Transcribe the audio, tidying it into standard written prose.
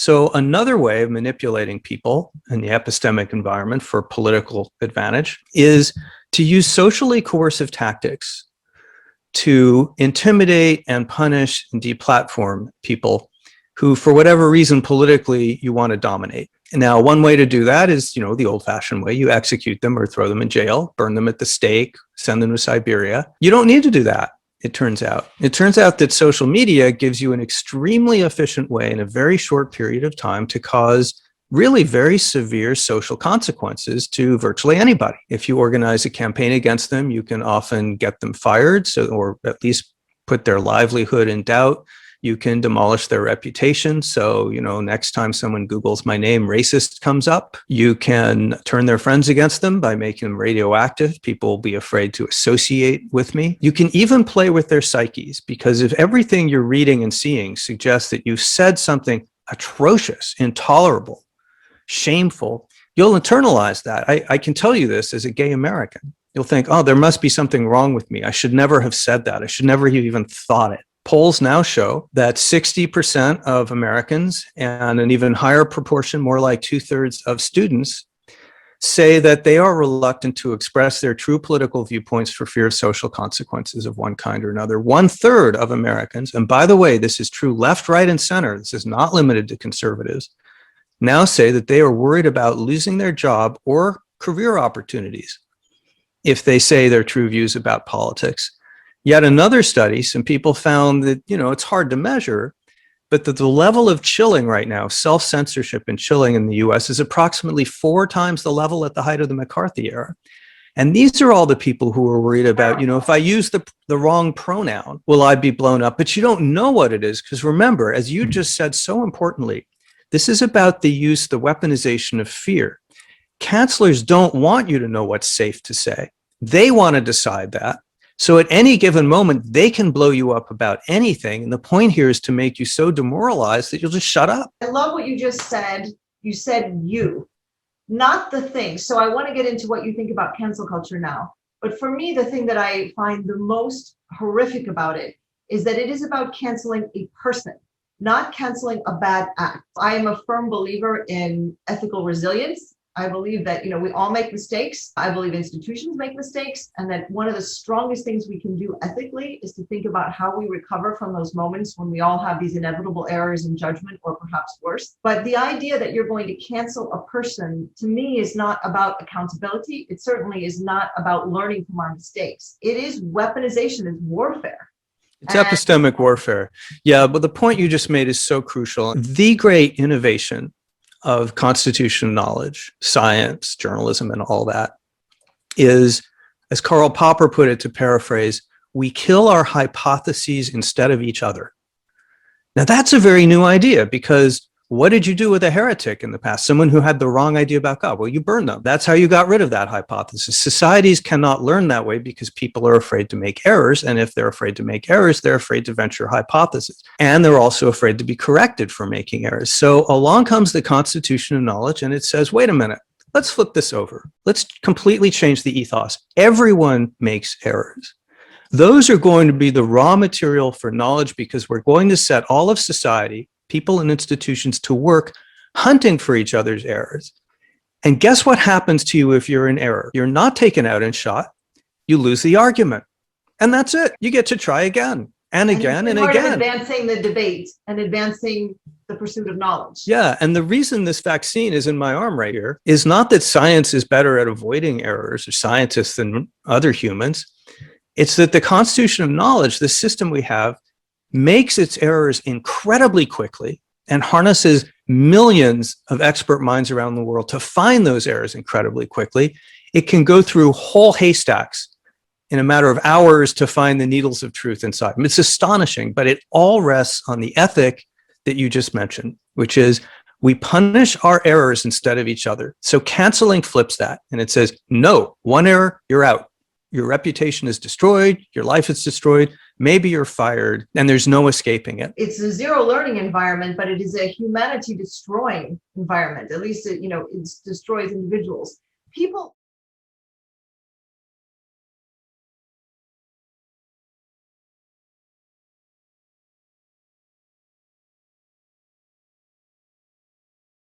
So another way of manipulating people in the epistemic environment for political advantage is to use socially coercive tactics to intimidate and punish and deplatform people who, for whatever reason, politically you want to dominate. Now, one way to do that is, the old-fashioned way. You execute them or throw them in jail, burn them at the stake, send them to Siberia. You don't need to do that, it turns out. It turns out that social media gives you an extremely efficient way in a very short period of time to cause really very severe social consequences to virtually anybody. If you organize a campaign against them, you can often get them fired, or at least put their livelihood in doubt. You can demolish their reputation. So, next time someone Googles my name, racist comes up, you can turn their friends against them by making them radioactive. People will be afraid to associate with me. You can even play with their psyches, because if everything you're reading and seeing suggests that you've said something atrocious, intolerable, shameful, you'll internalize that. I can tell you this as a gay American. You'll think, oh, there must be something wrong with me. I should never have said that. I should never have even thought it. Polls now show that 60% of Americans and an even higher proportion, more like 2/3 of students, say that they are reluctant to express their true political viewpoints for fear of social consequences of one kind or another. 1/3 of Americans, and by the way, this is true left, right, and center, this is not limited to conservatives, now say that they are worried about losing their job or career opportunities if they say their true views about politics. Yet another study, some people found that, it's hard to measure, but that the level of chilling right now, self-censorship and chilling in the US, is approximately 4 times the level at the height of the McCarthy era. And these are all the people who are worried about, if I use the wrong pronoun, will I be blown up? But you don't know what it is, because remember, as you just said so importantly, this is about the weaponization of fear. Counselors don't want you to know what's safe to say. They want to decide that. So at any given moment, they can blow you up about anything. And the point here is to make you so demoralized that you'll just shut up. I love what you just said. You said you, not the thing. So I want to get into what you think about cancel culture now. But for me, the thing that I find the most horrific about it is that it is about canceling a person, not canceling a bad act. I am a firm believer in ethical resilience. I believe that, we all make mistakes. I believe institutions make mistakes, and that one of the strongest things we can do ethically is to think about how we recover from those moments when we all have these inevitable errors in judgment, or perhaps worse. But the idea that you're going to cancel a person, to me, is not about accountability. It certainly is not about learning from our mistakes. It is weaponization, it's warfare. It's epistemic warfare. Yeah, but the point you just made is so crucial. The great innovation of constitutional knowledge, science, journalism, and all that is, as Karl Popper put it, to paraphrase, we kill our hypotheses instead of each other. Now, that's a very new idea, because what did you do with a heretic in the past? Someone who had the wrong idea about God? Well, you burned them. That's how you got rid of that hypothesis. Societies cannot learn that way because people are afraid to make errors. And if they're afraid to make errors, they're afraid to venture hypotheses. And they're also afraid to be corrected for making errors. So along comes the Constitution of Knowledge, and it says, wait a minute, let's flip this over. Let's completely change the ethos. Everyone makes errors. Those are going to be the raw material for knowledge, because we're going to set all of society, people and institutions, to work hunting for each other's errors. And guess what happens to you if you're in error? You're not taken out and shot. You lose the argument. And that's it. You get to try again and again and again. Advancing the debate and advancing the pursuit of knowledge. Yeah. And the reason this vaccine is in my arm right here is not that science is better at avoiding errors, or scientists, than other humans. It's that the Constitution of Knowledge, the system we have, makes its errors incredibly quickly and harnesses millions of expert minds around the world to find those errors incredibly quickly. It can go through whole haystacks in a matter of hours to find the needles of truth inside them. It's astonishing, but it all rests on the ethic that you just mentioned, which is we punish our errors instead of each other. So canceling flips that, and it says, no, one error, you're out. Your reputation is destroyed, your life is destroyed, maybe you're fired, and there's no escaping it. It's a zero learning environment, but it is a humanity destroying environment. At least it destroys individuals. People